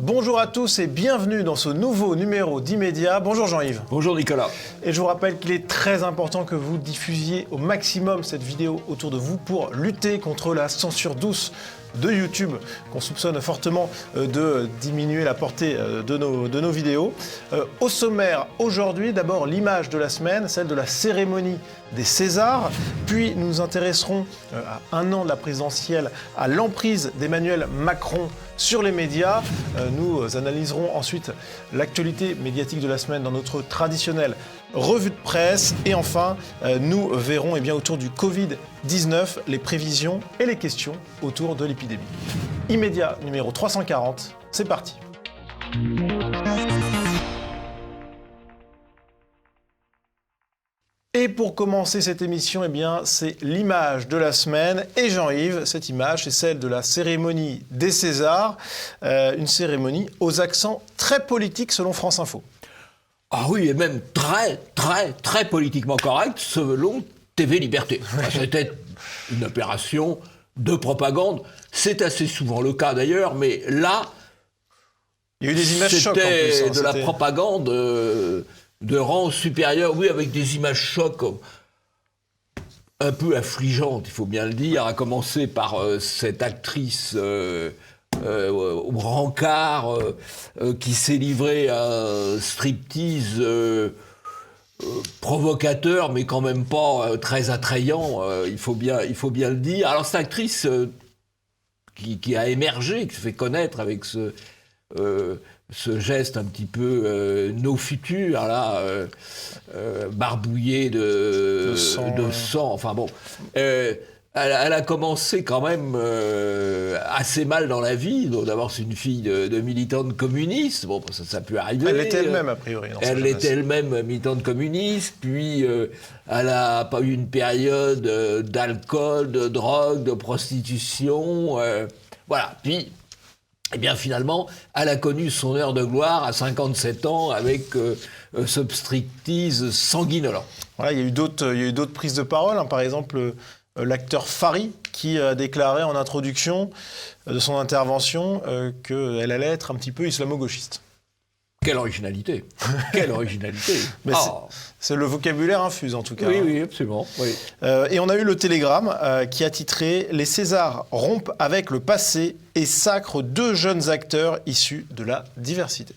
Bonjour à tous et bienvenue dans ce nouveau numéro d'Immédiat. Bonjour Jean-Yves. Bonjour Nicolas. Et je vous rappelle qu'il est très important que vous diffusiez au maximum cette vidéo autour de vous pour lutter contre la censure douce de YouTube, qu'on soupçonne fortement de diminuer la portée de nos vidéos. Au sommaire, aujourd'hui, d'abord l'image de la semaine, celle de la cérémonie des Césars. Puis nous nous intéresserons à un an de la présidentielle, à l'emprise d'Emmanuel Macron sur les médias. Nous analyserons ensuite l'actualité médiatique de la semaine dans notre traditionnelle revue de presse. Et enfin, nous verrons autour du Covid-19, les prévisions et les questions autour de l'épidémie. Immédiat numéro 340, c'est parti. Et pour commencer cette émission, c'est l'image de la semaine. Et Jean-Yves, cette image, c'est celle de la cérémonie des Césars, une cérémonie aux accents très politiques selon France Info. Ah oui, et même très politiquement correct selon TV Liberté. C'était une opération de propagande. C'est assez souvent le cas d'ailleurs, mais là, il y a eu des images chocs en plus. C'était de la propagande de rang supérieur, oui, avec des images chocs un peu affligeantes, il faut bien le dire, à commencer par cette actrice au rencard qui s'est livrée à un striptease provocateur, mais quand même pas très attrayant, il faut bien le dire. Alors cette actrice qui a émergé, qui se fait connaître avec ce geste un petit peu no futur, là, barbouillé de sang. Enfin bon, elle a commencé quand même assez mal dans la vie. Donc, d'abord, c'est une fille de militante communiste. Bon, ça peut arriver. Elle l'était elle-même, a priori. Elle était elle-même militante communiste. Puis, elle a pas eu une période d'alcool, de drogue, de prostitution. Voilà. Puis, finalement, elle a connu son heure de gloire à 57 ans avec ce striptease sanguinolent. Voilà, il y a eu d'autres prises de parole. Par exemple, l'acteur Fary qui a déclaré en introduction de son intervention qu'elle allait être un petit peu islamo-gauchiste. Quelle originalité. Quelle originalité. Mais c'est le vocabulaire infuse en tout cas. Oui, absolument. Oui. Et on a eu le Télégramme qui a titré « Les Césars rompent avec le passé et sacrent deux jeunes acteurs issus de la diversité ».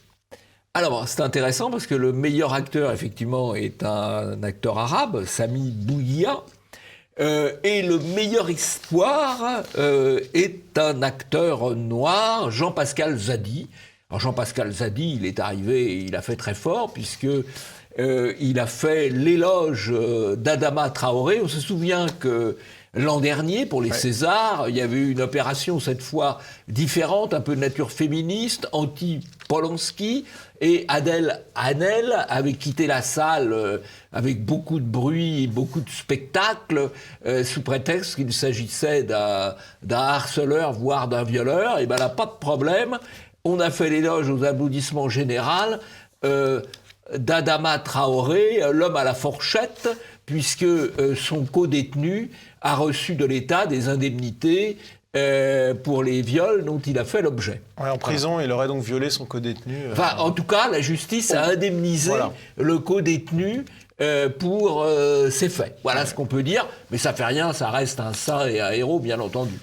Alors, c'est intéressant parce que le meilleur acteur, effectivement, est un acteur arabe, Sami Bouia. Et le meilleur espoir est un acteur noir, Jean-Pascal Zadi. Alors Jean-Pascal Zadi, il est arrivé et il a fait très fort puisque il a fait l'éloge d'Adama Traoré. On se souvient que l'an dernier, pour les Césars, il y avait eu une opération cette fois différente, un peu de nature féministe, anti-Polanski, et Adèle Haenel avait quitté la salle avec beaucoup de bruit et beaucoup de spectacles, sous prétexte qu'il s'agissait d'un harceleur, voire d'un violeur. Et là, pas de problème. On a fait l'éloge aux applaudissements généraux d'Adama Traoré, l'homme à la fourchette, puisque son co-détenu a reçu de l'État des indemnités pour les viols dont il a fait l'objet. Ouais, en prison, il aurait donc violé son co-détenu. Enfin, en tout cas, la justice a indemnisé le co-détenu pour ses faits. Voilà ce qu'on peut dire, mais ça fait rien, ça reste un saint et un héros, bien entendu.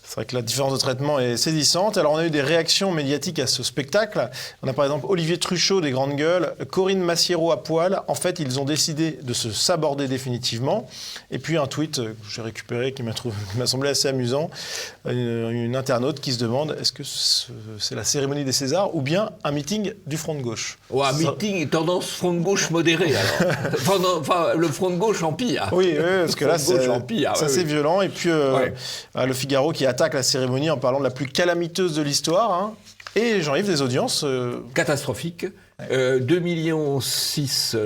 C'est vrai que la différence de traitement est saisissante. Alors, on a eu des réactions médiatiques à ce spectacle. On a par exemple Olivier Truchot des Grandes Gueules, Corinne Massiero à poil. En fait, ils ont décidé de se saborder définitivement. Et puis un tweet que j'ai récupéré qui m'a semblé assez amusant. Une internaute qui se demande est-ce que c'est la cérémonie des Césars ou bien un meeting du Front de gauche. Un meeting tendance Front de gauche modéré, alors. Enfin, le Front de gauche empire. Oui, parce que là, c'est assez violent. Et puis, le Figaro qui attaque la cérémonie en parlant de la plus calamiteuse de l'histoire. Et Jean-Yves, des audiences catastrophique. 2,6 millions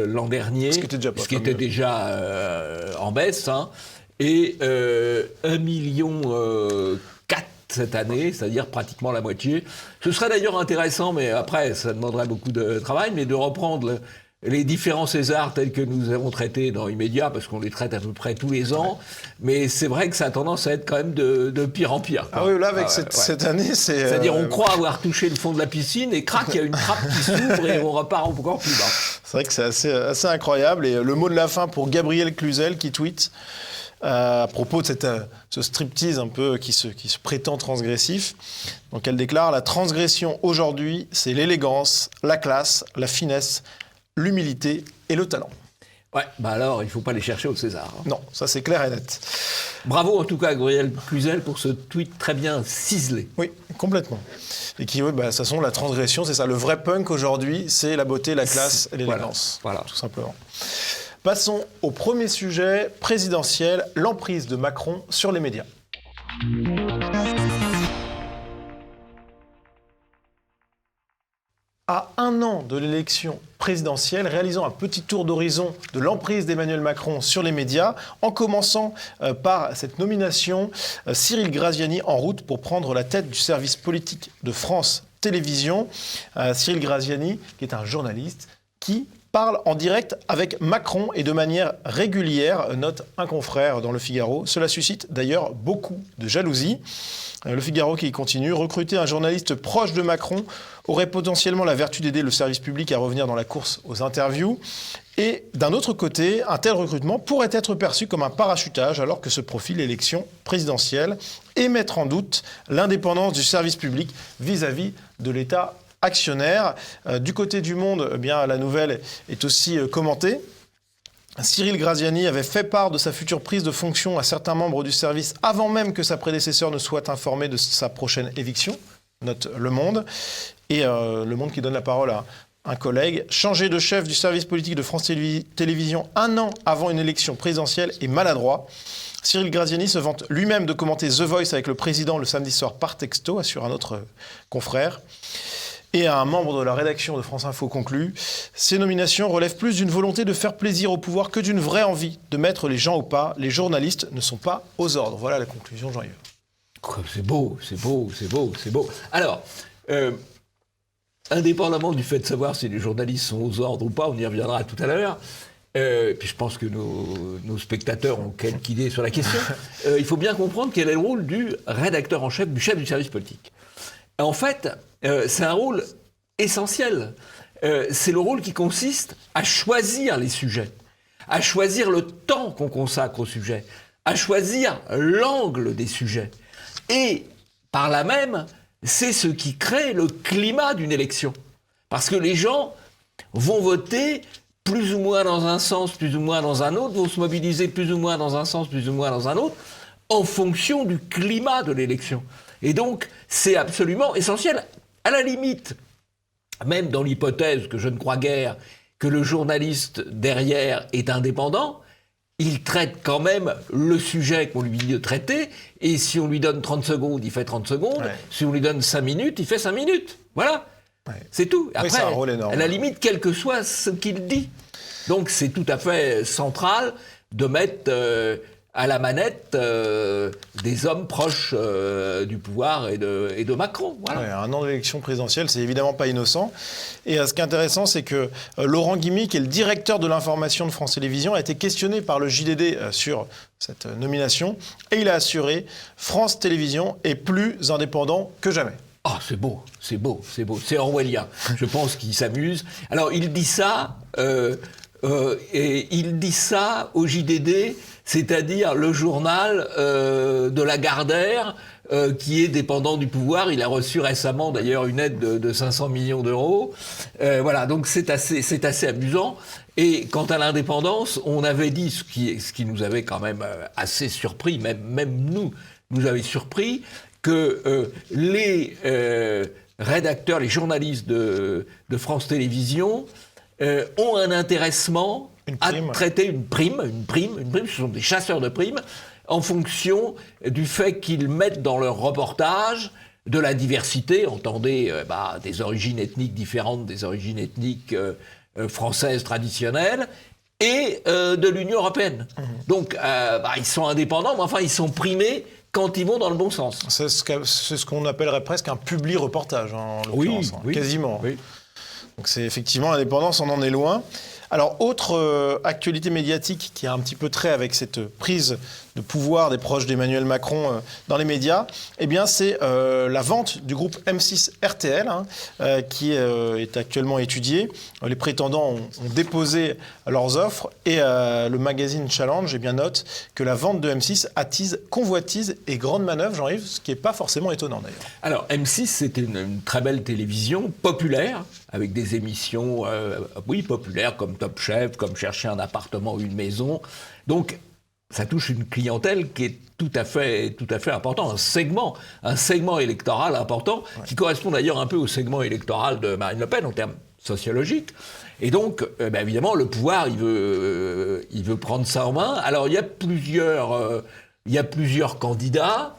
l'an dernier, ce qui était déjà en baisse, hein, et 1,4 million cette année, c'est-à-dire pratiquement la moitié. Ce serait d'ailleurs intéressant, mais après, ça demanderait beaucoup de travail, mais de reprendre les différents Césars tels que nous avons traités dans Immédiat, parce qu'on les traite à peu près tous les ans, mais c'est vrai que ça a tendance à être quand même de pire en pire. Ah oui, là, avec cette année, c'est... C'est-à-dire, on croit avoir touché le fond de la piscine, et crac, il y a une trappe qui s'ouvre, et on repart encore plus bas. C'est vrai que c'est assez incroyable, et le mot de la fin pour Gabriel Cluzel, qui tweet à propos de ce striptease un peu qui se prétend transgressif. Donc elle déclare « La transgression aujourd'hui, c'est l'élégance, la classe, la finesse, l'humilité et le talent. » Ouais, bah alors, il ne faut pas les chercher au César. Hein. Non, ça c'est clair et net. Bravo en tout cas à Gabriel Cluzel pour ce tweet très bien ciselé. Oui, complètement. Et qui, de toute façon, la transgression, c'est ça. Le vrai punk aujourd'hui, c'est la beauté, la classe et l'élégance. Voilà. Tout simplement. Passons au premier sujet présidentiel, l'emprise de Macron sur les médias. À un an de l'élection présidentielle, réalisons un petit tour d'horizon de l'emprise d'Emmanuel Macron sur les médias, en commençant par cette nomination, Cyril Graziani en route pour prendre la tête du service politique de France Télévisions. Cyril Graziani, qui est un journaliste qui parle en direct avec Macron et de manière régulière, note un confrère dans Le Figaro. Cela suscite d'ailleurs beaucoup de jalousie. Le Figaro qui continue, recruter un journaliste proche de Macron aurait potentiellement la vertu d'aider le service public à revenir dans la course aux interviews. Et d'un autre côté, un tel recrutement pourrait être perçu comme un parachutage alors que se profile l'élection présidentielle et mettre en doute l'indépendance du service public vis-à-vis de l'État actionnaire. Du côté du Monde, eh bien, la nouvelle est aussi commentée. Cyril Graziani avait fait part de sa future prise de fonction à certains membres du service avant même que sa prédécesseur ne soit informé de sa prochaine éviction, note Le Monde. Et Le Monde qui donne la parole à un collègue. Changer de chef du service politique de France Télévisions un an avant une élection présidentielle est maladroit. Cyril Graziani se vante lui-même de commenter The Voice avec le président le samedi soir par texto, assure un autre confrère. Et un membre de la rédaction de France Info conclut « Ces nominations relèvent plus d'une volonté de faire plaisir au pouvoir que d'une vraie envie de mettre les gens au pas. Les journalistes ne sont pas aux ordres. » Voilà la conclusion, Jean-Yves. C'est beau, c'est beau, c'est beau, c'est beau. Alors, indépendamment du fait de savoir si les journalistes sont aux ordres ou pas, on y reviendra tout à l'heure, puis je pense que nos spectateurs ont quelques idées sur la question, il faut bien comprendre quel est le rôle du rédacteur en chef, du chef du service politique. En fait, c'est un rôle essentiel. C'est le rôle qui consiste à choisir les sujets, à choisir le temps qu'on consacre au sujet, à choisir l'angle des sujets. Et par là même, c'est ce qui crée le climat d'une élection. Parce que les gens vont voter plus ou moins dans un sens, plus ou moins dans un autre, vont se mobiliser plus ou moins dans un sens, plus ou moins dans un autre, en fonction du climat de l'élection. Et donc, c'est absolument essentiel. À la limite, même dans l'hypothèse que je ne crois guère que le journaliste derrière est indépendant, il traite quand même le sujet qu'on lui dit de traiter, et si on lui donne 30 secondes, il fait 30 secondes, si on lui donne 5 minutes, il fait 5 minutes. Voilà, c'est tout. Après, c'est un rôle énorme. À la limite, quel que soit ce qu'il dit. Donc, c'est tout à fait central de mettre à la manette des hommes proches du pouvoir et de Macron. Voilà. Ouais, un an d'élection présidentielle, c'est évidemment pas innocent. Et ce qui est intéressant, c'est que Laurent Guimy, qui est le directeur de l'information de France Télévisions, a été questionné par le JDD sur cette nomination. Et il a assuré « France Télévisions est plus indépendant que jamais ». Ah, c'est beau, c'est beau, c'est beau. C'est orwellien. Je pense qu'il s'amuse. Alors, il dit ça, et il dit ça au JDD, c'est-à-dire le journal de Lagardère, qui est dépendant du pouvoir. Il a reçu récemment, d'ailleurs, une aide de 500 millions d'euros. Voilà, donc c'est assez amusant. Et quant à l'indépendance, on avait dit, ce qui nous avait quand même assez surpris, même nous avait surpris, que les rédacteurs, les journalistes de France Télévisions ont un intéressement à traiter une prime, ce sont des chasseurs de primes, en fonction du fait qu'ils mettent dans leur reportage de la diversité, entendez des origines ethniques différentes des origines ethniques françaises traditionnelles, et de l'Union européenne. Donc, ils sont indépendants, mais enfin, ils sont primés quand ils vont dans le bon sens. C'est ce qu'on appellerait presque un publi-reportage, en l'occurrence, oui, quasiment. Oui. Donc c'est effectivement l'indépendance, on en est loin. Alors, autre actualité médiatique qui a un petit peu trait avec cette prise de pouvoir des proches d'Emmanuel Macron dans les médias, eh bien, c'est la vente du groupe M6 RTL qui est actuellement étudiée. Les prétendants ont déposé leurs offres et le magazine Challenge note que la vente de M6 attise convoitise et grande manœuvre, Jean-Yves, ce qui n'est pas forcément étonnant d'ailleurs. Alors, M6, c'était une très belle télévision populaire, avec des émissions populaires comme Top Chef, comme Chercher un appartement ou une maison. Donc, ça touche une clientèle qui est tout à fait important, un segment électoral important, qui correspond d'ailleurs un peu au segment électoral de Marine Le Pen en termes sociologiques. Et donc, évidemment, le pouvoir, il veut prendre ça en main. Alors, il y a plusieurs candidats.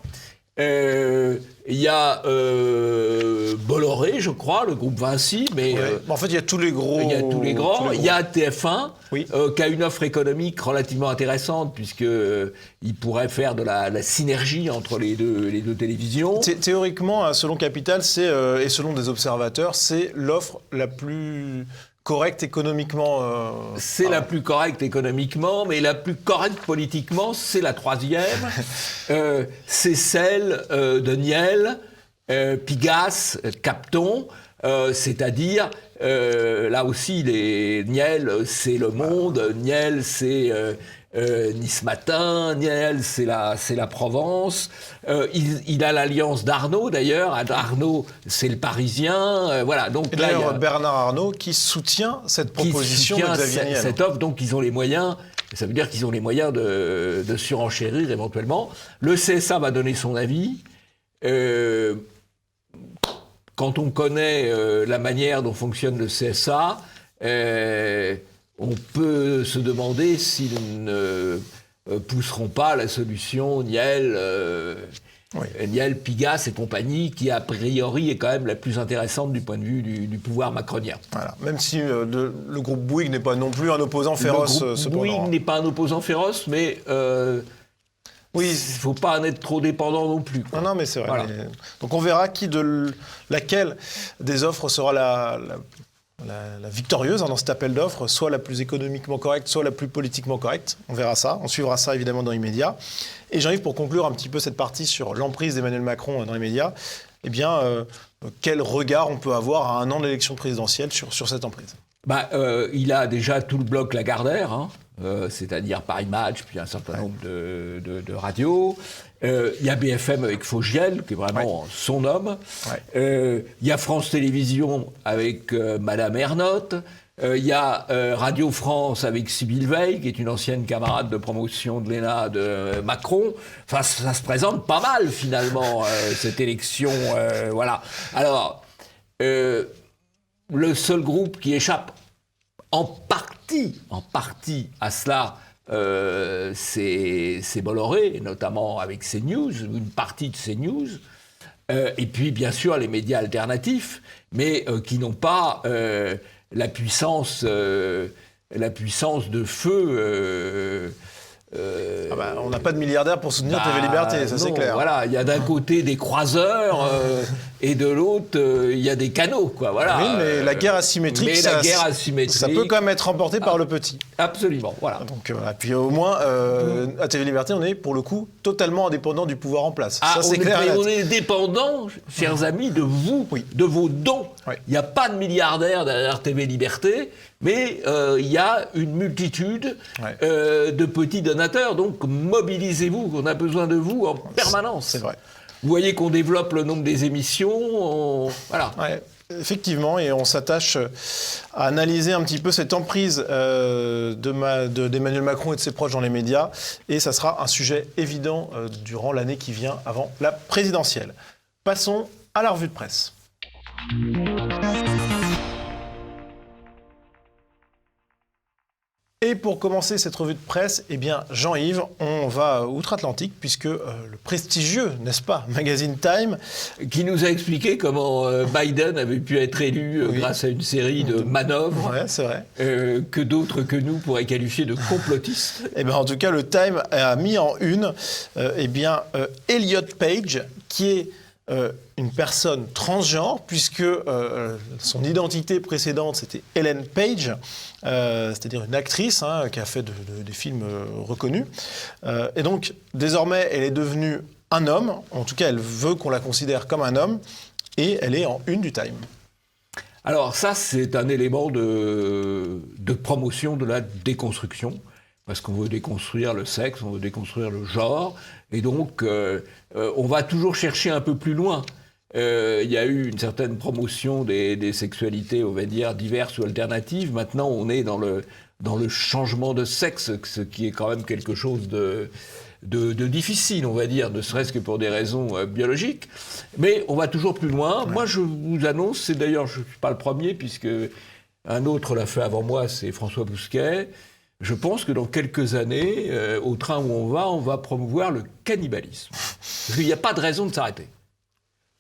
Il y a Bolloré, je crois, le groupe Vinci, mais en fait, il y a tous les gros. Il y a TF1, qui a une offre économique relativement intéressante, puisque il pourrait faire de la synergie entre les deux télévisions. Théoriquement, selon Capital, et selon des observateurs, c'est l'offre la plus correcte économiquement. C'est la plus correcte économiquement, mais la plus correcte politiquement, c'est la troisième. C'est celle de Niel, Pigasse, Capton, c'est-à-dire, là aussi, Niel, c'est Le Monde, Niel, c'est Nice Matin, Niel, c'est la Provence. Il a l'alliance d'Arnaud, d'ailleurs. Arnaud, c'est Le Parisien. Voilà. Donc, et d'ailleurs, Bernard Arnault qui soutient cette proposition de Xavier Niel. Cette offre, donc ils ont les moyens. Ça veut dire qu'ils ont les moyens de surenchérir éventuellement. Le CSA va donner son avis. Quand on connaît la manière dont fonctionne le CSA, on peut se demander s'ils ne pousseront pas la solution Niel, Pigasse et compagnie, qui a priori est quand même la plus intéressante du point de vue du pouvoir macronien. Voilà. Même si le groupe Bouygues n'est pas non plus un opposant féroce. Le groupe Bouygues n'est pas un opposant féroce, mais il ne faut pas en être trop dépendant non plus. Non, mais c'est vrai. Voilà. Donc on verra laquelle des offres sera la victorieuse dans cet appel d'offres, soit la plus économiquement correcte, soit la plus politiquement correcte. On verra ça, on suivra ça évidemment dans les médias. Et j'arrive pour conclure un petit peu cette partie sur l'emprise d'Emmanuel Macron dans les médias. Eh bien, quel regard on peut avoir à un an d'élection présidentielle sur cette emprise ? Il a déjà tout le bloc Lagardère, c'est-à-dire Paris Match, puis un certain nombre de radios. Il y a BFM avec Fogiel, qui est vraiment son homme. Il y a France Télévisions avec Madame Ernotte. Il y a Radio France avec Sybille Veil, qui est une ancienne camarade de promotion de l'ENA de Macron. Enfin, ça se présente pas mal, finalement, cette élection. Voilà. Alors, le seul groupe qui échappe en partie à cela, c'est Bolloré, et notamment avec CNews, une partie de CNews. Et puis, bien sûr, les médias alternatifs, mais qui n'ont pas la puissance de feu. On n'a pas de milliardaire pour soutenir TV Liberté, ça c'est clair. Voilà, il y a d'un côté des croiseurs et de l'autre il y a des canaux, quoi. Voilà. Oui, mais la guerre asymétrique, ça peut quand même être remporté par le petit. Absolument, voilà. Donc puis au moins à TV Liberté, on est pour le coup totalement indépendant du pouvoir en place. Ça c'est clair. On est dépendant, chers amis, de vous, de vos dons. Il n'y a pas de milliardaire derrière TV Liberté, mais il y a une multitude de petits donateurs. Donc mobilisez-vous, on a besoin de vous en permanence. C'est vrai. Vous voyez qu'on développe le nombre des émissions, voilà. Ouais, effectivement, et on s'attache à analyser un petit peu cette emprise d'Emmanuel Macron et de ses proches dans les médias, et ça sera un sujet évident durant l'année qui vient avant la présidentielle. Passons à la revue de presse. Et pour commencer cette revue de presse, eh bien, Jean-Yves, on va outre-Atlantique, puisque le prestigieux, n'est-ce pas, magazine Time... Qui nous a expliqué comment Biden avait pu être élu grâce à une série de manœuvres c'est vrai. Que d'autres que nous pourraient qualifier de complotistes. Eh bien, en tout cas, le Time a mis en une Elliot Page, qui est une personne transgenre, puisque son identité précédente, c'était Ellen Page, c'est-à-dire une actrice qui a fait des films reconnus. Et donc, désormais, elle est devenue un homme. En tout cas, elle veut qu'on la considère comme un homme. Et elle est en une du Time. Alors ça, c'est un élément de promotion de la déconstruction. Parce qu'on veut déconstruire le sexe, on veut déconstruire le genre. Et donc, on va toujours chercher un peu plus loin. Il y a eu une certaine promotion des sexualités, on va dire, diverses ou alternatives. Maintenant, on est dans le changement de sexe, ce qui est quand même quelque chose de difficile, on va dire, ne serait-ce que pour des raisons biologiques. Mais on va toujours plus loin. Ouais. Moi, je vous annonce, c'est d'ailleurs, je ne suis pas le premier, puisque un autre l'a fait avant moi, c'est François Bousquet. Je pense que dans quelques années, au train où on va promouvoir le cannibalisme. Parce qu'il n'y a pas de raison de s'arrêter.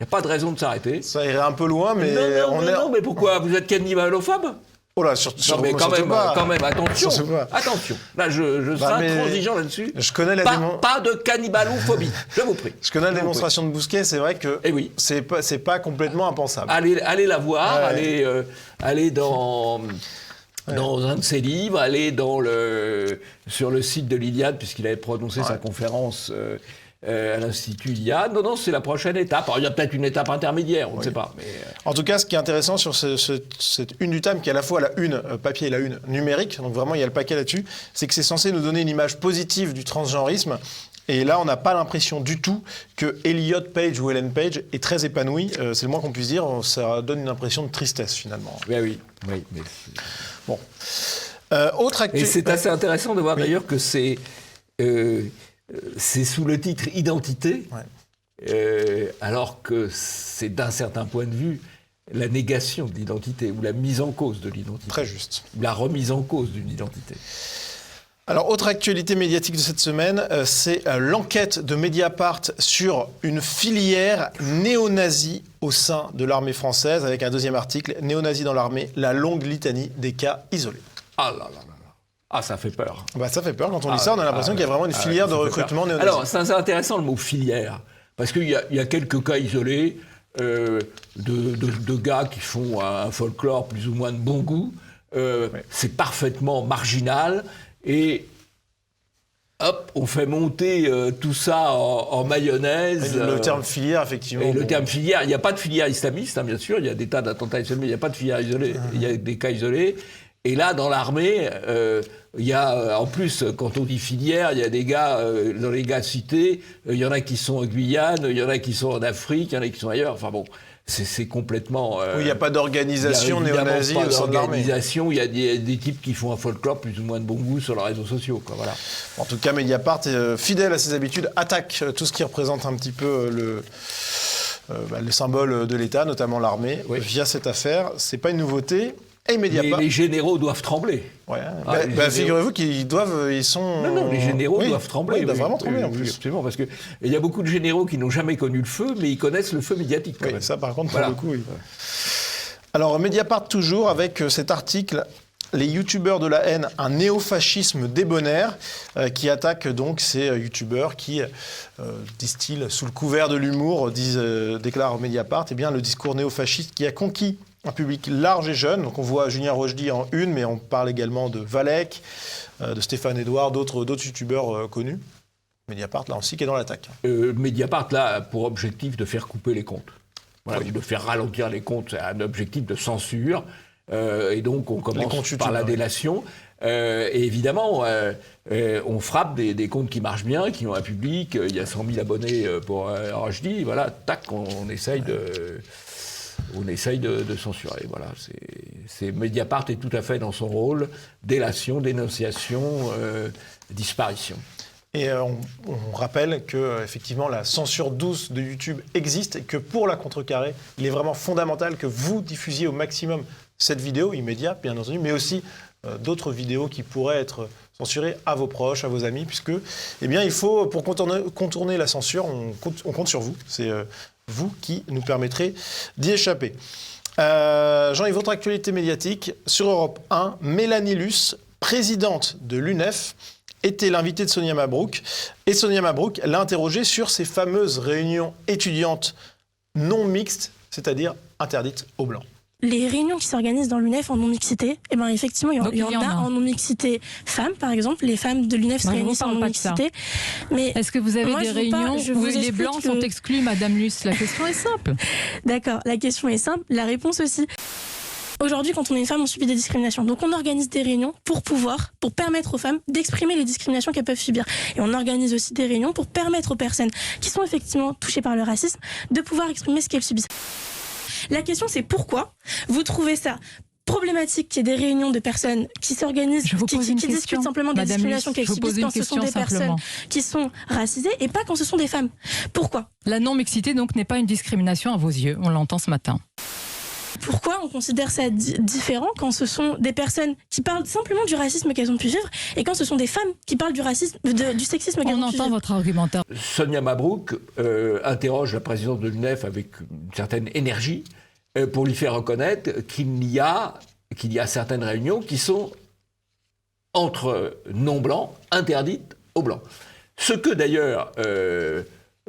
Il n'y a pas de raison de s'arrêter. Ça irait un peu loin, mais... Non, mais pourquoi ? Vous êtes cannibalophobe ? Oh là, non, mais quand même, attention. Attention. Là, je serai intransigeant là-dessus. Je connais pas de cannibalophobie, je vous prie. Je connais la démonstration de Bousquet, c'est vrai que c'est pas complètement impensable. Allez la voir, allez dans un de ses livres, allez sur le site de l'Iliade, puisqu'il avait prononcé sa conférence à l'Institut Iliade. Non, c'est la prochaine étape. Alors, il y a peut-être une étape intermédiaire, on ne sait pas. Mais... En tout cas, ce qui est intéressant sur cette une du Time, qui est à la fois la une papier et la une numérique, donc vraiment il y a le paquet là-dessus, c'est que c'est censé nous donner une image positive du transgenrisme. Et là, on n'a pas l'impression du tout que Elliot Page ou Ellen Page est très épanouie. C'est le moins qu'on puisse dire. Ça donne une impression de tristesse, finalement. Oui. Bon. Autre Et c'est assez intéressant de voir d'ailleurs que c'est sous le titre Identité, alors que c'est d'un certain point de vue la négation de l'identité ou la mise en cause de l'identité. Très juste. La remise en cause d'une identité. Alors, autre actualité médiatique de cette semaine, c'est l'enquête de Mediapart sur une filière néo-nazie au sein de l'armée française, avec un deuxième article, Néo-nazis dans l'armée, la longue litanie des cas isolés. Ah là. Ah, ça fait peur. Ça fait peur. Quand on lit ça, on a l'impression qu'il y a vraiment une filière de recrutement néo-nazi. Alors, c'est intéressant le mot filière, parce qu'il y a quelques cas isolés de gars qui font un folklore plus ou moins de bon goût. C'est parfaitement marginal. Et hop, on fait monter tout ça en mayonnaise. Et le terme filière, effectivement. Et le terme filière, il n'y a pas de filière islamiste, bien sûr, il y a des tas d'attentats islamiques, il n'y a pas de filière isolée, il y a des cas isolés. Et là, dans l'armée, il y a, en plus, quand on dit filière, il y a des gars, dans les gars cités, il y en a qui sont en Guyane, il y en a qui sont en Afrique, il y en a qui sont ailleurs, enfin bon... C'est complètement... il n'y a pas d'organisation néo-nazie au sein de l'armée. Il y a des types qui font un folklore plus ou moins de bon goût sur les réseaux sociaux. Voilà. En tout cas, Mediapart, fidèle à ses habitudes, attaque tout ce qui représente un petit peu le symbole de l'État, notamment l'armée, via cette affaire. Ce n'est pas une nouveauté. Et Mediapart... Les généraux doivent trembler. Ouais. Figurez-vous ils sont... Non, les généraux doivent trembler. Ils doivent vraiment trembler, en plus. Absolument, parce qu'il y a beaucoup de généraux qui n'ont jamais connu le feu, mais ils connaissent le feu médiatique. Quand même. Ça, par contre, pour le coup, oui. Alors, Mediapart, toujours, avec cet article, les youtubeurs de la haine, un néofascisme débonnaire, qui attaque donc ces youtubeurs qui distillent sous le couvert de l'humour, déclare Mediapart, le discours néofasciste qui a conquis un public large et jeune. Donc on voit Julien Rochdy en une, mais on parle également de Valek, de Stéphane Edouard, d'autres youtubeurs connus. Mediapart, là aussi, qui est dans l'attaque. Mediapart, là, a pour objectif de faire couper les comptes. Voilà, de faire ralentir les comptes. C'est un objectif de censure. Et donc on commence par la délation. Et évidemment, on frappe des comptes qui marchent bien, qui ont un public. Il y a 100 000 abonnés pour Rochdy. Voilà, tac, on essaye de censurer. Voilà, Mediapart est tout à fait dans son rôle, délation, dénonciation, disparition. Et on rappelle que effectivement la censure douce de YouTube existe et que pour la contrecarrer, il est vraiment fondamental que vous diffusiez au maximum cette vidéo immédiate, bien entendu, mais aussi d'autres vidéos qui pourraient être censurées à vos proches, à vos amis, puisque il faut, pour contourner la censure, on compte sur vous. C'est vous qui nous permettrez d'y échapper. Jean-Yves, votre actualité médiatique, sur Europe 1, Mélanie Luce, présidente de l'UNEF, était l'invitée de Sonia Mabrouk. Et Sonia Mabrouk l'a interrogée sur ces fameuses réunions étudiantes non mixtes, c'est-à-dire interdites aux Blancs. Les réunions qui s'organisent dans l'UNEF en non-mixité, effectivement, il y en a en non-mixité femmes, par exemple. Les femmes de l'UNEF se réunissent en non-mixité. Mais est-ce que vous avez des réunions où les Blancs sont exclus, Madame Luce? La question est simple. D'accord, la question est simple, la réponse aussi. Aujourd'hui, quand on est une femme, on subit des discriminations. Donc on organise des réunions pour permettre aux femmes d'exprimer les discriminations qu'elles peuvent subir. Et on organise aussi des réunions pour permettre aux personnes qui sont effectivement touchées par le racisme de pouvoir exprimer ce qu'elles subissent. La question, c'est pourquoi vous trouvez ça problématique qu'il y ait des réunions de personnes qui s'organisent, qui discutent simplement des discriminations qu'elles subissent quand ce sont des personnes qui sont racisées et pas quand ce sont des femmes. Pourquoi ? La non-mixité, donc, n'est pas une discrimination à vos yeux. On l'entend ce matin. Pourquoi on considère ça différent quand ce sont des personnes qui parlent simplement du racisme qu'elles ont pu vivre et quand ce sont des femmes qui parlent du racisme, du sexisme qu'elles ont pu vivre? On entend votre argumentaire. Sonia Mabrouk interroge la présidente de l'UNEF avec une certaine énergie pour lui faire reconnaître qu'il y a certaines réunions qui sont entre non-blancs interdites aux blancs. Ce que d'ailleurs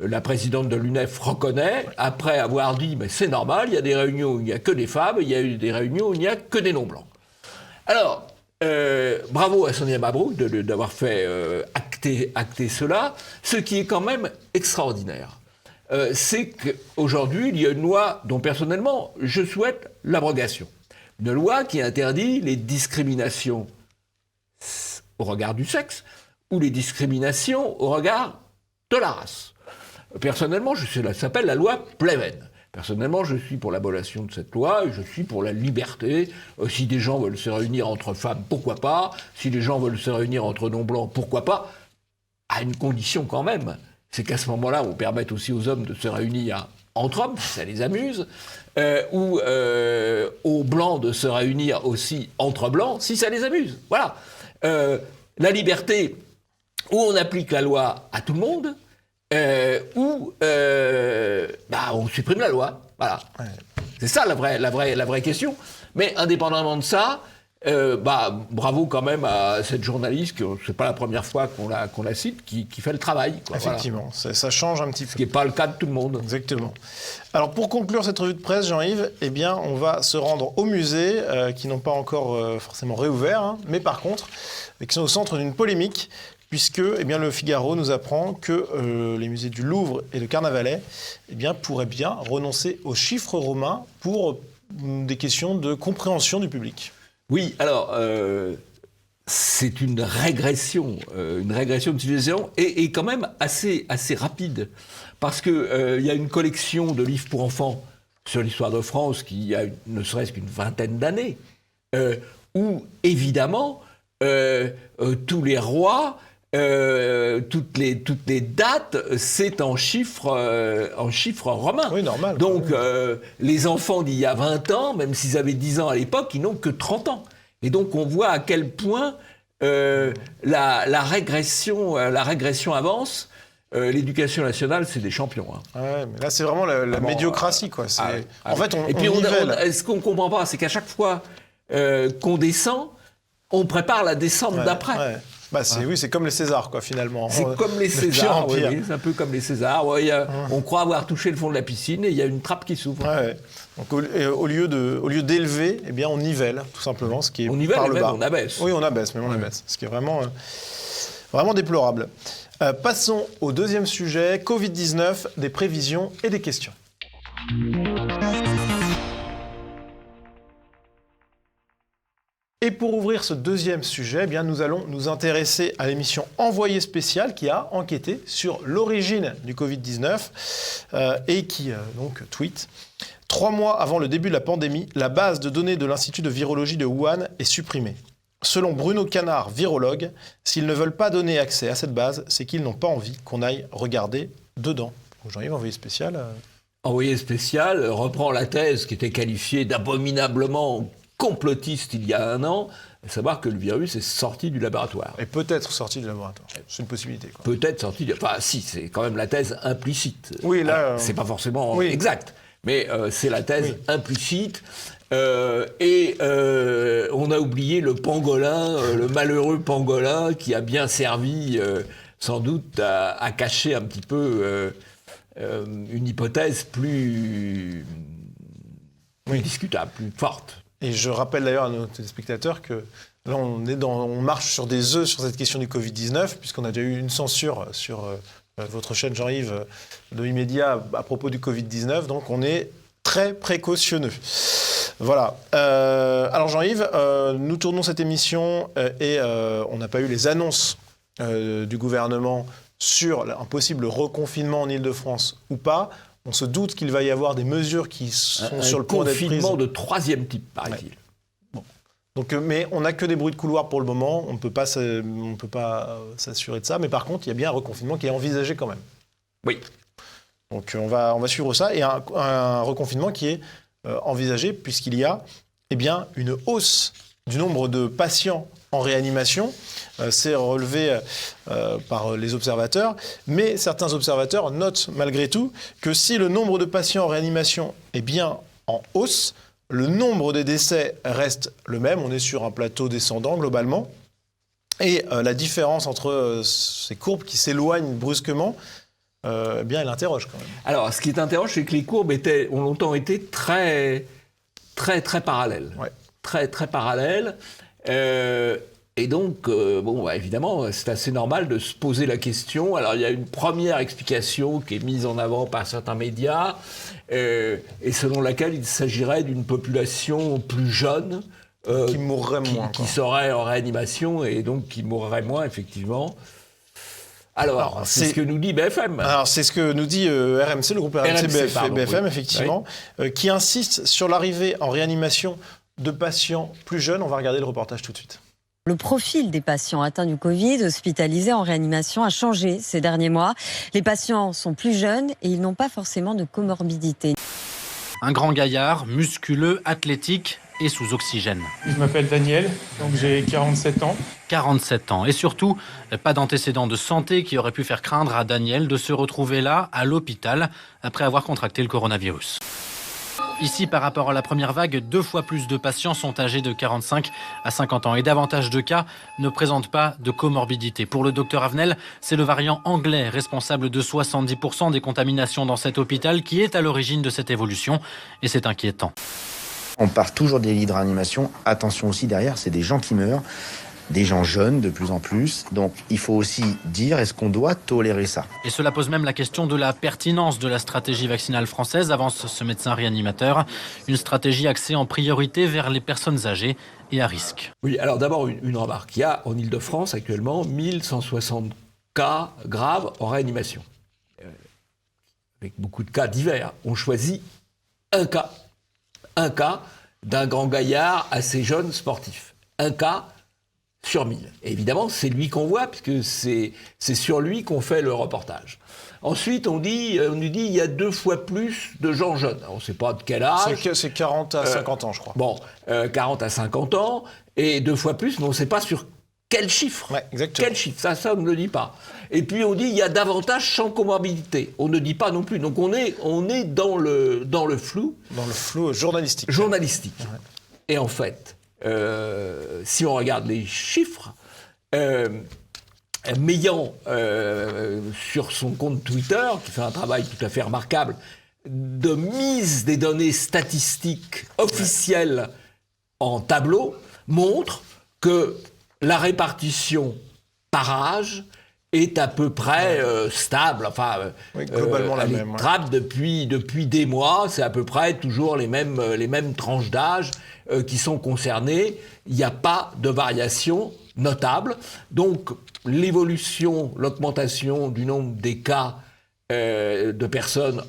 la présidente de l'UNEF reconnaît, après avoir dit « mais c'est normal, il y a des réunions où il n'y a que des femmes, il y a eu des réunions où il n'y a que des non-blancs ». Alors, bravo à Sonia Mabrouk d'avoir fait acter cela. Ce qui est quand même extraordinaire, c'est qu'aujourd'hui, il y a une loi dont personnellement, je souhaite l'abrogation. Une loi qui interdit les discriminations au regard du sexe ou les discriminations au regard de la race. Personnellement, ça s'appelle la loi Pleven. Personnellement, je suis pour l'abolition de cette loi et je suis pour la liberté. Si des gens veulent se réunir entre femmes, pourquoi pas? Si des gens veulent se réunir entre non-blancs, pourquoi pas? À une condition quand même, c'est qu'à ce moment-là, on permette aussi aux hommes de se réunir entre hommes, si ça les amuse, ou aux blancs de se réunir aussi entre blancs, si ça les amuse. Voilà. La liberté, où on applique la loi à tout le monde, ou on supprime la loi. Voilà. Ouais. C'est ça la vraie question. Mais indépendamment de ça, bravo quand même à cette journaliste, que c'est pas la première fois qu'on la cite, qui fait le travail. Quoi, effectivement, voilà. Ça change un petit peu. Ce qui n'est pas le cas de tout le monde. Exactement. Alors pour conclure cette revue de presse, Jean-Yves, on va se rendre au musée, qui n'ont pas encore forcément réouvert, hein, mais par contre, qui sont au centre d'une polémique, puisque le Figaro nous apprend que les musées du Louvre et de Carnavalet pourraient bien renoncer aux chiffres romains pour des questions de compréhension du public. Oui, alors, c'est une régression de civilisation et quand même assez rapide. Parce qu'il y a une collection de livres pour enfants sur l'histoire de France qui a ne serait-ce qu'une vingtaine d'années, où évidemment, tous les rois, toutes les dates, c'est en chiffres romains. Oui, normal. Donc, les enfants d'il y a 20 ans, même s'ils avaient 10 ans à l'époque, ils n'ont que 30 ans. Et donc, on voit à quel point la régression avance. L'éducation nationale, c'est des champions. Hein. Ouais, mais là, c'est vraiment la médiocratie, quoi. En fait, et puis, ce qu'on ne comprend pas, c'est qu'à chaque fois qu'on descend, on prépare la descente d'après. Ouais. Oui, c'est comme les Césars, quoi, finalement. C'est comme les Césars, oui, c'est un peu comme les Césars. Ouais, on croit avoir touché le fond de la piscine et il y a une trappe qui s'ouvre. Ouais. Donc, au lieu d'élever, on nivelle, tout simplement, ce qui est on nivelle, par le bas. On abaisse. Oui, on abaisse, mais on abaisse. Ce qui est vraiment déplorable. Passons au deuxième sujet, Covid-19, des prévisions et des questions. Et pour ouvrir ce deuxième sujet, nous allons nous intéresser à l'émission Envoyé spécial qui a enquêté sur l'origine du Covid-19 et qui tweet « 3 mois avant le début de la pandémie, la base de données de l'Institut de virologie de Wuhan est supprimée. Selon Bruno Canard, virologue, s'ils ne veulent pas donner accès à cette base, c'est qu'ils n'ont pas envie qu'on aille regarder dedans. » Jean-Yves, Envoyé spécial Envoyé spécial reprend la thèse qui était qualifiée d'abominablement complotistes il y a 1 an, à savoir que le virus est sorti du laboratoire. Et peut-être sorti du laboratoire. C'est une possibilité. Quoi. Peut-être sorti du... Enfin, si, c'est quand même la thèse implicite. Oui, là... Alors, c'est pas forcément exact, mais c'est la thèse implicite. On a oublié le pangolin, le malheureux pangolin qui a bien servi, sans doute, à cacher un petit peu une hypothèse plus discutable, plus forte. Et je rappelle d'ailleurs à nos téléspectateurs que là, on marche sur des œufs sur cette question du Covid-19, puisqu'on a déjà eu une censure sur votre chaîne Jean-Yves de Immédiat à propos du Covid-19, donc on est très précautionneux. Voilà. Alors Jean-Yves, nous tournons cette émission et on n'a pas eu les annonces du gouvernement sur un possible reconfinement en Ile-de-France ou pas. On se doute qu'il va y avoir des mesures qui sont sur le point d'être prises. Un confinement de 3e type, paraît-il. Ouais. Bon. Donc, mais on n'a que des bruits de couloir pour le moment. On ne peut pas s'assurer de ça. Mais par contre, il y a bien un reconfinement qui est envisagé quand même. Oui. Donc on va suivre ça. Et un reconfinement qui est envisagé puisqu'il y a une hausse du nombre de patients en réanimation. C'est relevé par les observateurs. Mais certains observateurs notent malgré tout que si le nombre de patients en réanimation est bien en hausse, le nombre de décès reste le même. On est sur un plateau descendant globalement. Et la différence entre ces courbes qui s'éloignent brusquement, elle interroge quand même. Alors, ce qui est interroge, c'est que les courbes ont longtemps été très, très, très parallèles. Ouais. Très, très parallèles. Et donc, évidemment, c'est assez normal de se poser la question. Alors, il y a une première explication qui est mise en avant par certains médias, et selon laquelle il s'agirait d'une population plus jeune, qui mourrait moins. Qui serait en réanimation, et donc qui mourrait moins, effectivement. Alors, c'est ce que nous dit BFM. Alors, c'est ce que nous dit RMC, le groupe RMC BFM, effectivement, qui insiste sur l'arrivée en réanimation de patients plus jeunes. On va regarder le reportage tout de suite. Le profil des patients atteints du Covid, hospitalisés en réanimation, a changé ces derniers mois. Les patients sont plus jeunes et ils n'ont pas forcément de comorbidité. Un grand gaillard, musculeux, athlétique et sous oxygène. Je m'appelle Daniel, donc j'ai 47 ans. 47 ans. Et surtout, pas d'antécédents de santé qui auraient pu faire craindre à Daniel de se retrouver là, à l'hôpital, après avoir contracté le coronavirus. Ici, par rapport à la première vague, 2 fois plus de patients sont âgés de 45 à 50 ans et davantage de cas ne présentent pas de comorbidité. Pour le docteur Avenel, c'est le variant anglais responsable de 70% des contaminations dans cet hôpital qui est à l'origine de cette évolution et c'est inquiétant. On part toujours des lits de réanimation. Attention aussi derrière, c'est des gens qui meurent, des gens jeunes de plus en plus. Donc il faut aussi dire, est-ce qu'on doit tolérer ça ? Et cela pose même la question de la pertinence de la stratégie vaccinale française, avance ce médecin réanimateur. Une stratégie axée en priorité vers les personnes âgées et à risque. Oui, alors d'abord une remarque. Il y a en Ile-de-France actuellement 1160 cas graves en réanimation. Avec beaucoup de cas divers. On choisit un cas d'un grand gaillard assez jeune sportif. Un cas sur 1000. Et évidemment, c'est lui qu'on voit, puisque c'est sur lui qu'on fait le reportage. Ensuite, on nous dit il y a 2 fois plus de gens jeunes. On ne sait pas de quel âge. C'est 40 à 50 ans, je crois. Bon, 40 à 50 ans, et 2 fois plus, mais on ne sait pas sur quel chiffre. Ouais, exactement. Quel chiffre, ça on ne le dit pas. Et puis on dit il y a davantage sans comorbidité. On ne dit pas non plus. Donc on est dans le flou. Dans le flou journalistique. Journalistique. Ouais. Et en fait, si on regarde les chiffres, Meillan, sur son compte Twitter, qui fait un travail tout à fait remarquable, de mise des données statistiques officielles en tableau, montre que la répartition par âge est à peu près stable. Enfin, globalement la même. Trappe depuis des mois, c'est à peu près toujours les mêmes tranches d'âge qui sont concernées. Il n'y a pas de variation notable. Donc, l'augmentation du nombre des cas de personnes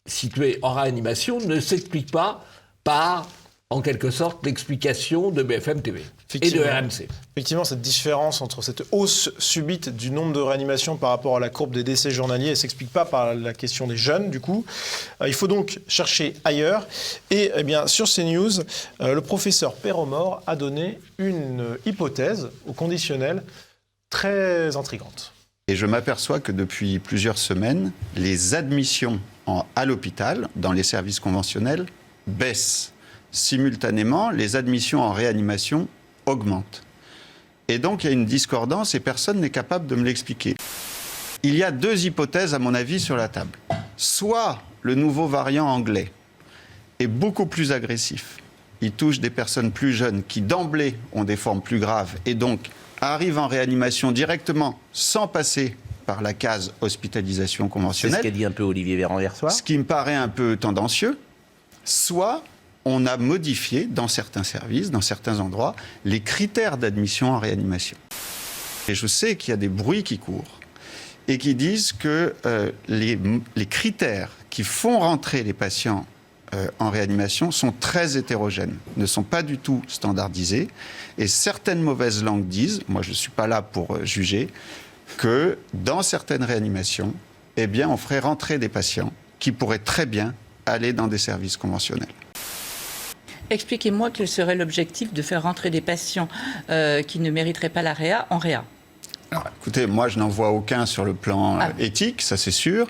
situées en réanimation ne s'explique pas par en quelque sorte l'explication de BFM TV et de RMC. Effectivement, cette différence entre cette hausse subite du nombre de réanimations par rapport à la courbe des décès journaliers, elle ne s'explique pas par la question des jeunes, du coup. Il faut donc chercher ailleurs. Et eh bien, sur CNews, le professeur Perromort a donné une hypothèse au conditionnel très intrigante. Et je m'aperçois que depuis plusieurs semaines, les admissions à l'hôpital, dans les services conventionnels, baissent. Simultanément, les admissions en réanimation augmentent. Et donc, il y a une discordance et personne n'est capable de me l'expliquer. Il y a 2 hypothèses, à mon avis, sur la table. Soit le nouveau variant anglais est beaucoup plus agressif. Il touche des personnes plus jeunes qui, d'emblée, ont des formes plus graves et donc arrivent en réanimation directement sans passer par la case hospitalisation conventionnelle. C'est ce qu'a dit un peu Olivier Véran hier soir. Ce qui me paraît un peu tendancieux. Soit on a modifié dans certains services, dans certains endroits, les critères d'admission en réanimation. Et je sais qu'il y a des bruits qui courent et qui disent que les critères qui font rentrer les patients en réanimation sont très hétérogènes, ne sont pas du tout standardisés. Et certaines mauvaises langues disent, moi je ne suis pas là pour juger, que dans certaines réanimations, eh bien, on ferait rentrer des patients qui pourraient très bien aller dans des services conventionnels. Expliquez-moi quel serait l'objectif de faire rentrer des patients qui ne mériteraient pas la réa en réa. Alors, écoutez, moi je n'en vois aucun sur le plan éthique, ça c'est sûr.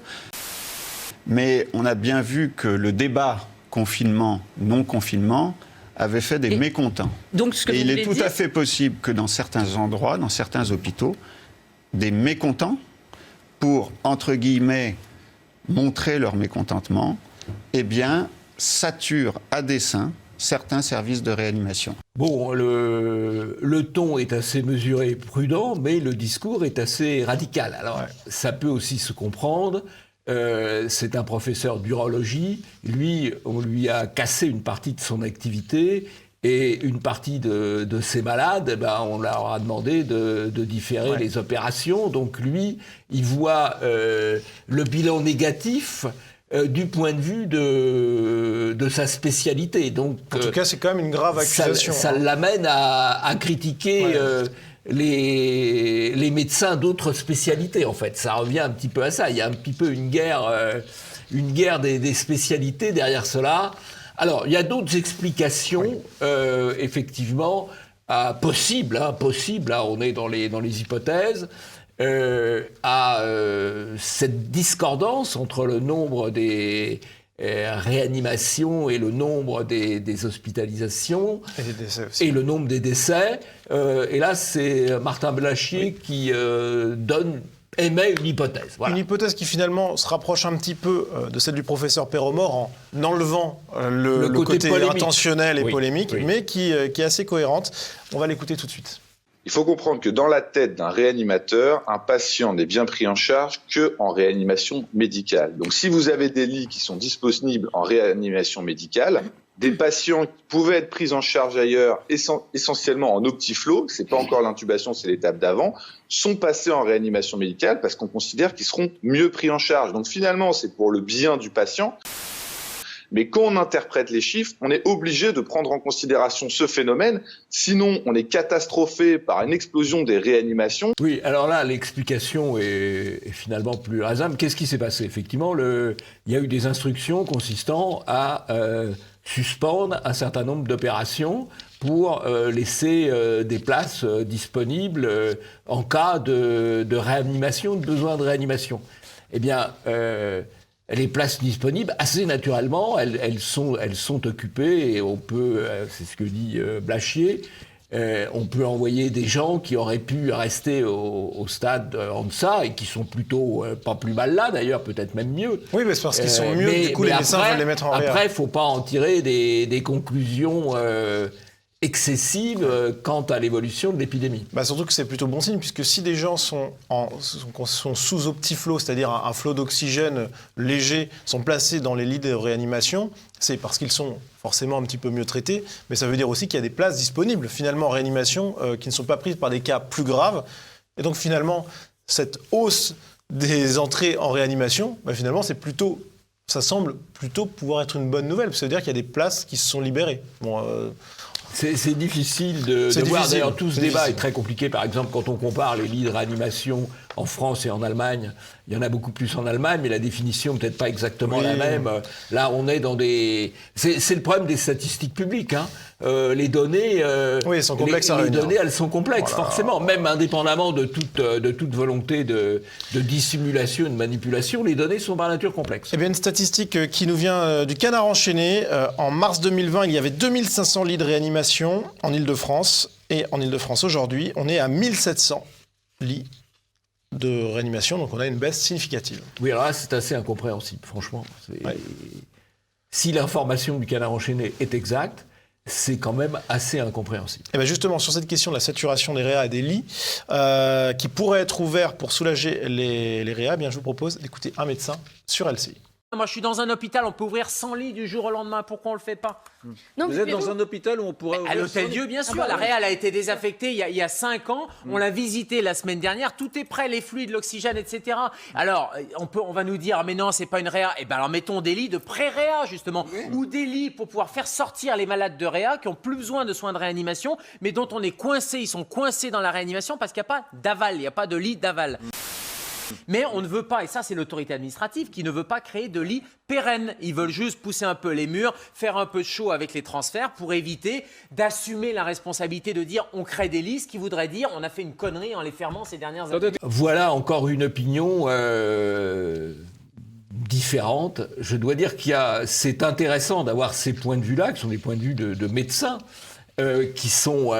Mais on a bien vu que le débat confinement, non-confinement avait fait des mécontents. Donc, ce que et vous il est tout dire... à fait possible que dans certains endroits, dans certains hôpitaux, des mécontents pour, entre guillemets, montrer leur mécontentement, eh bien, saturent à dessein certains services de réanimation. Bon, le ton est assez mesuré et prudent, mais le discours est assez radical. Alors, ça peut aussi se comprendre. C'est un professeur d'urologie. Lui, on lui a cassé une partie de son activité et une partie de ses malades, on leur a demandé de différer les opérations. Donc lui, il voit le bilan négatif du point de vue de sa spécialité. Donc, en tout cas, c'est quand même une grave accusation. Ça l'amène à critiquer les médecins d'autres spécialités, en fait. Ça revient un petit peu à ça. Il y a un petit peu une guerre des spécialités derrière cela. Alors, il y a d'autres explications, effectivement, possibles. Là, on est dans les hypothèses. À cette discordance entre le nombre des réanimations et le nombre des hospitalisations et le nombre des décès. Et là, c'est Martin Blachier qui émet une hypothèse. Voilà. Une hypothèse qui finalement se rapproche un petit peu de celle du professeur Perromort en enlevant le côté intentionnel et polémique, mais qui est assez cohérente. On va l'écouter tout de suite. Il faut comprendre que dans la tête d'un réanimateur, un patient n'est bien pris en charge qu'en réanimation médicale. Donc si vous avez des lits qui sont disponibles en réanimation médicale, des patients qui pouvaient être pris en charge ailleurs, essentiellement en optiflow, c'est pas encore l'intubation, c'est l'étape d'avant, sont passés en réanimation médicale parce qu'on considère qu'ils seront mieux pris en charge. Donc finalement, c'est pour le bien du patient. Mais quand on interprète les chiffres, on est obligé de prendre en considération ce phénomène. Sinon, on est catastrophé par une explosion des réanimations. Oui, alors là, l'explication est finalement plus raisonnable. Qu'est-ce qui s'est passé ? Effectivement, il y a eu des instructions consistant à suspendre un certain nombre d'opérations pour laisser des places disponibles en cas de réanimation, de besoin de réanimation. Eh bien... les places disponibles, assez naturellement, elles sont occupées et on peut, c'est ce que dit Blachier, on peut envoyer des gens qui auraient pu rester au stade en deçà et qui sont plutôt pas plus mal là d'ailleurs, peut-être même mieux. Oui, mais c'est parce qu'ils sont mieux, du coup les médecins veulent les mettre en réa. Après, il ne faut pas en tirer des conclusions excessive quant à l'évolution de l'épidémie. Surtout que c'est plutôt bon signe, puisque si des gens sont sous optiflow, c'est-à-dire un flot d'oxygène léger, sont placés dans les lits de réanimation, c'est parce qu'ils sont forcément un petit peu mieux traités, mais ça veut dire aussi qu'il y a des places disponibles, finalement, en réanimation, qui ne sont pas prises par des cas plus graves. Et donc, finalement, cette hausse des entrées en réanimation, finalement, c'est plutôt ça semble plutôt pouvoir être une bonne nouvelle, parce que ça veut dire qu'il y a des places qui se sont libérées. Bon, c'est difficile de voir. D'ailleurs, tout ce débat est très compliqué. Par exemple, quand on compare les lits de réanimation en France et en Allemagne, il y en a beaucoup plus en Allemagne, mais la définition peut-être pas exactement la même. Là, on est dans des... C'est le problème des statistiques publiques. Hein. Les données... elles sont complexes à réunir. Les données, elles sont complexes, forcément. Même indépendamment de toute volonté de dissimulation et de manipulation, les données sont par nature complexes. Eh bien, une statistique qui nous vient du Canard enchaîné. En mars 2020, il y avait 2500 lits de réanimation en Ile-de-France. Et en Ile-de-France, aujourd'hui, on est à 1700 lits de réanimation, donc on a une baisse significative. Oui, alors là, c'est assez incompréhensible, franchement. Si l'information du Canard enchaîné est exacte, c'est quand même assez incompréhensible. Et bien justement, sur cette question de la saturation des réa et des lits, qui pourraient être ouverts pour soulager les réa, je vous propose d'écouter un médecin sur LCI. Moi, je suis dans un hôpital, on peut ouvrir 100 lits du jour au lendemain. Pourquoi on ne le fait pas? Vous êtes dans un hôpital où on pourrait ouvrir à l'Hôtel-Dieu, bien sûr. La réal a été désaffectée il y a 5 ans. On l'a visité la semaine dernière. Tout est prêt, les fluides, l'oxygène, etc. Alors, on va nous dire, mais non, c'est pas une réa. Eh bien, alors mettons des lits de pré-réa, justement. Ou des lits pour pouvoir faire sortir les malades de réa qui n'ont plus besoin de soins de réanimation, mais dont on est coincé. Ils sont coincés dans la réanimation parce qu'il n'y a pas d'aval. Il n'y a pas de lit d'aval. Mais on ne veut pas, et ça c'est l'autorité administrative qui ne veut pas créer de lits pérennes. Ils veulent juste pousser un peu les murs, faire un peu de show avec les transferts pour éviter d'assumer la responsabilité de dire on crée des lits, ce qui voudrait dire on a fait une connerie en les fermant ces dernières années. Voilà encore une opinion différente. Je dois dire c'est intéressant d'avoir ces points de vue-là, qui sont des points de vue de médecins. Qui sont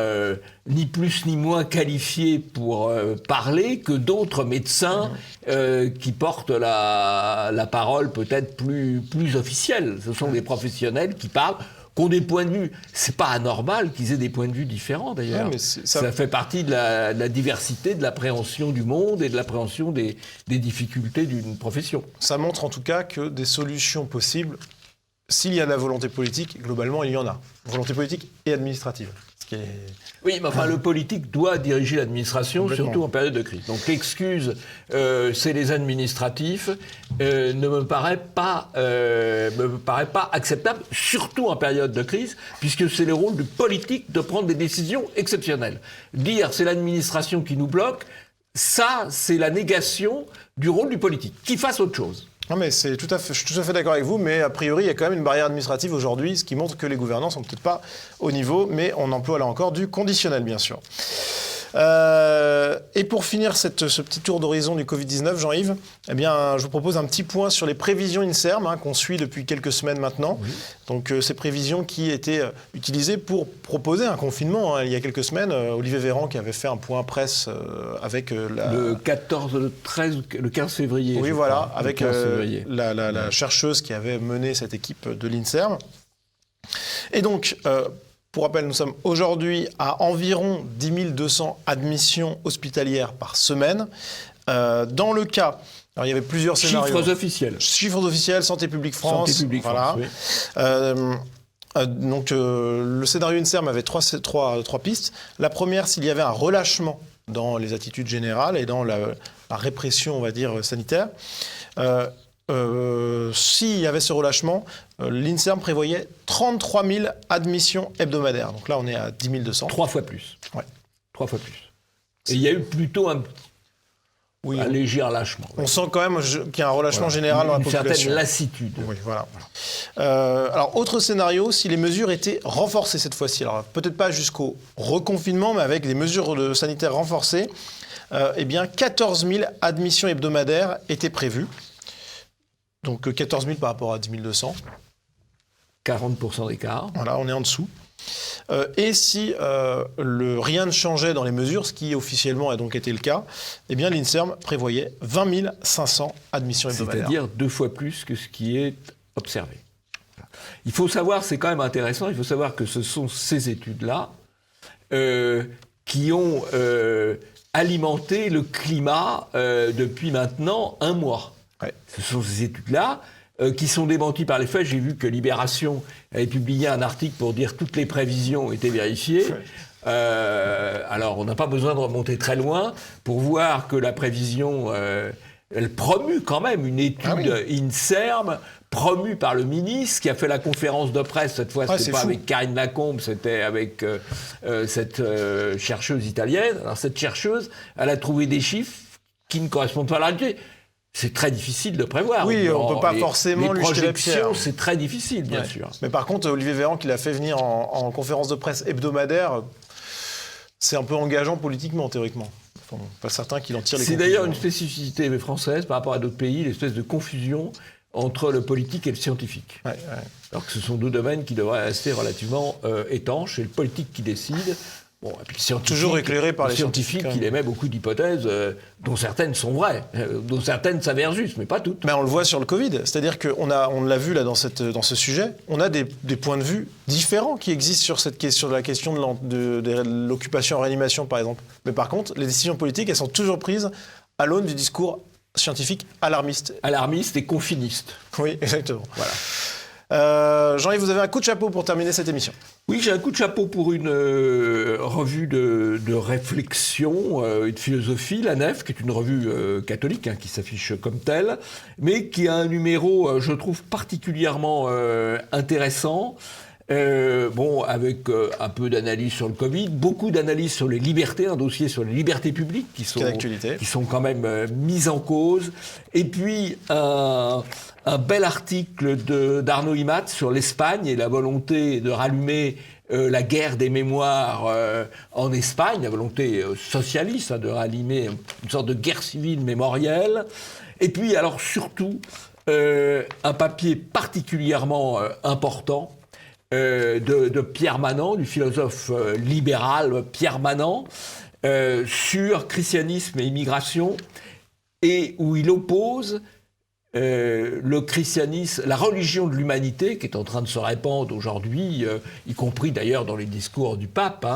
ni plus ni moins qualifiés pour parler que d'autres médecins qui portent la parole peut-être plus officielle. Ce sont des professionnels qui parlent, qui ont des points de vue. C'est pas anormal qu'ils aient des points de vue différents d'ailleurs. Non, ça fait partie de la diversité, de l'appréhension du monde et de l'appréhension des difficultés d'une profession. Ça montre en tout cas que des solutions possibles. S'il y a de la volonté politique, globalement, il y en a. Volonté politique et administrative. Oui, mais enfin, le politique doit diriger l'administration, surtout en période de crise. Donc l'excuse, c'est les administratifs, ne me paraît pas acceptable, surtout en période de crise, puisque c'est le rôle du politique de prendre des décisions exceptionnelles. Dire c'est l'administration qui nous bloque, ça, c'est la négation du rôle du politique, qui fasse autre chose. Non mais je suis tout à fait d'accord avec vous, mais a priori il y a quand même une barrière administrative aujourd'hui, ce qui montre que les gouvernants sont peut-être pas au niveau, mais on emploie là encore du conditionnel bien sûr. Et pour finir ce petit tour d'horizon du Covid-19, Jean-Yves, eh bien, je vous propose un petit point sur les prévisions INSERM qu'on suit depuis quelques semaines maintenant. Oui. Donc ces prévisions qui étaient utilisées pour proposer un confinement. Il y a quelques semaines, Olivier Véran qui avait fait un point presse avec le 14, le 13, le 15 février. Oui, voilà, avec la chercheuse qui avait mené cette équipe de l'INSERM. Et donc... pour rappel, nous sommes aujourd'hui à environ 10 200 admissions hospitalières par semaine. Dans le cas, alors il y avait plusieurs scénarios. Chiffres officiels. Chiffres officiels, Santé publique France. Santé publique France, oui. Donc le scénario INSERM avait trois pistes. La première, s'il y avait un relâchement dans les attitudes générales et dans la répression, on va dire, sanitaire. S'il y avait ce relâchement, l'INSERM prévoyait 33 000 admissions hebdomadaires. Donc là, on est à 10 200. 3 fois plus. Ouais. 3 fois plus. Et il y a eu plutôt un léger relâchement. On sent quand même qu'il y a un relâchement général dans la population. Une certaine lassitude. Oui, voilà. Alors, autre scénario, si les mesures étaient renforcées cette fois-ci, alors peut-être pas jusqu'au reconfinement, mais avec des mesures sanitaires renforcées, eh bien 14 000 admissions hebdomadaires étaient prévues. Donc 14 000 par rapport à 10 200. 40% d'écart. Voilà, on est en dessous. Et si rien ne changeait dans les mesures, ce qui officiellement a donc été le cas, eh bien l'INSERM prévoyait 20 500 admissions hebdomadaires. C'est-à-dire 2 fois plus que ce qui est observé. Il faut savoir, c'est quand même intéressant, il faut savoir que ce sont ces études-là qui ont alimenté le climat depuis maintenant 1 mois. Ouais. Ce sont ces études-là qui sont démenties par les faits. J'ai vu que Libération avait publié un article pour dire que toutes les prévisions étaient vérifiées. Ouais. Alors, on n'a pas besoin de remonter très loin pour voir que la prévision Elle promue quand même une étude INSERM promue par le ministre qui a fait la conférence de presse. Cette fois, c'était pas avec Karine Lacombe, c'était avec cette chercheuse italienne. Alors cette chercheuse, elle a trouvé des chiffres qui ne correspondent pas à la réalité. C'est très difficile de prévoir. Oui, on ne peut pas forcément lui jeter la pierre. C'est très difficile, bien sûr. Mais par contre, Olivier Véran, qui l'a fait venir en conférence de presse hebdomadaire, c'est un peu engageant politiquement, théoriquement. Enfin, pas certain qu'il en tire les conclusions. C'est d'ailleurs une spécificité française par rapport à d'autres pays, l'espèce de confusion entre le politique et le scientifique. Alors que ce sont deux domaines qui devraient rester relativement étanches. C'est le politique qui décide. Bon, et puis toujours éclairé par les scientifiques. Il émet beaucoup d'hypothèses, dont certaines sont vraies, dont certaines s'avèrent justes, mais pas toutes. Mais on le voit sur le Covid, c'est-à-dire qu'on l'a vu là dans ce sujet, on a des points de vue différents qui existent sur cette question, la question de l'occupation en réanimation, par exemple. Mais par contre, les décisions politiques, elles sont toujours prises à l'aune du discours scientifique alarmiste. Alarmiste et confiniste. Oui, exactement. Voilà. Jean-Yves, vous avez un coup de chapeau pour terminer cette émission. Oui, j'ai un coup de chapeau pour une revue de réflexion et de philosophie, La Nef, qui est une revue catholique, qui s'affiche comme telle, mais qui a un numéro, je trouve, particulièrement intéressant. Avec un peu d'analyse sur le Covid, beaucoup d'analyse sur les libertés, un dossier sur les libertés publiques qui sont quand même mises en cause. Et puis un bel article d'Arnaud Imat sur l'Espagne et la volonté de rallumer la guerre des mémoires en Espagne, la volonté socialiste de rallumer une sorte de guerre civile mémorielle. Et puis, alors surtout, un papier particulièrement important de Pierre Manant, du philosophe libéral Pierre Manant, sur christianisme et immigration, et où il oppose le christianisme, la religion de l'humanité, qui est en train de se répandre aujourd'hui, y compris d'ailleurs dans les discours du pape,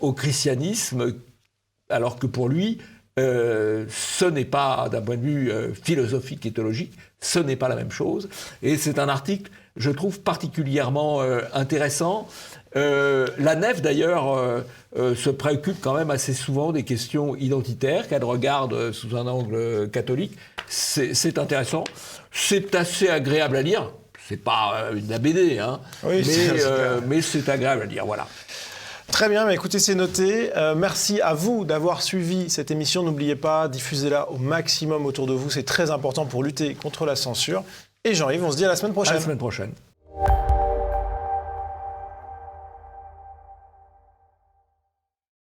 au christianisme, alors que pour lui, ce n'est pas, d'un point de vue philosophique et théologique, ce n'est pas la même chose. Et c'est un article, je trouve, particulièrement intéressant. La Nef, d'ailleurs, se préoccupe quand même assez souvent des questions identitaires, qu'elle regarde sous un angle catholique. C'est intéressant. C'est assez agréable à lire. C'est pas de la BD, mais c'est agréable à lire, voilà. Très bien, écoutez, c'est noté. Merci à vous d'avoir suivi cette émission. N'oubliez pas, diffusez-la au maximum autour de vous. C'est très important pour lutter contre la censure. Et Jean-Yves, on se dit à la semaine prochaine. À la semaine prochaine.